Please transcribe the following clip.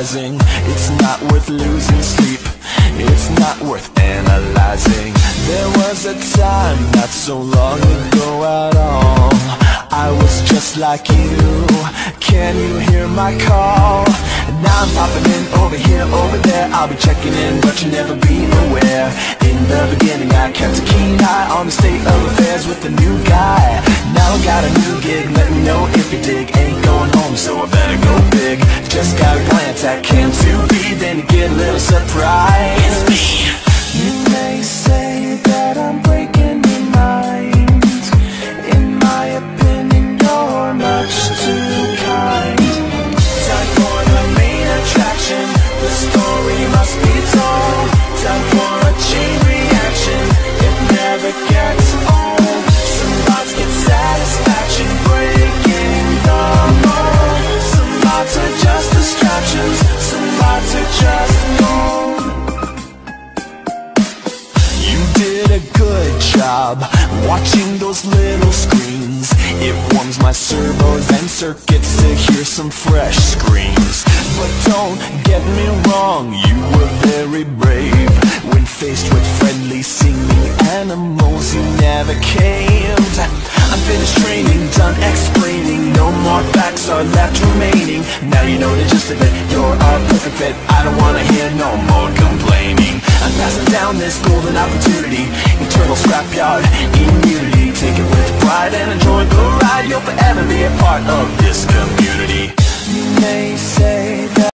realizing it's not worth losing sleep, it's not worth analyzing. There was a time not so long ago at all, I was just like you. Can you hear my call? Now I'm popping in over here, over there. I'll be checking in, but you'll never be aware. In the beginning I kept a keen eye on the state of affairs with the new guy. Now I got a new gig, let me know if you dig. Ain't going home, so I better go big. Just got a glance at Cam to be, then you get a little surprise. It's me. You may say that I'm breaking your mind. In my opinion, you're much too kind. Time for the main attraction, the story must be told. Time for a chain reaction, it never gets old. Some thoughts get satisfaction, breaking the mold. Some thoughts are just distractions, some thoughts are just gold. You did a good job watching those little screens. It warms my servos and circuits to hear some fresh screams. But don't get me wrong, you were very brave. When faced with friendly singing animals, you never caved. I'm finished training, done explaining, no more facts are left remaining. Now you know the gist of it, you're a perfect fit. I don't wanna hear no more complaining. I'm passing down this golden opportunity, eternal scrapyard immunity. Take it with pride and enjoy the ride, you'll forever be a part of this community. You may say that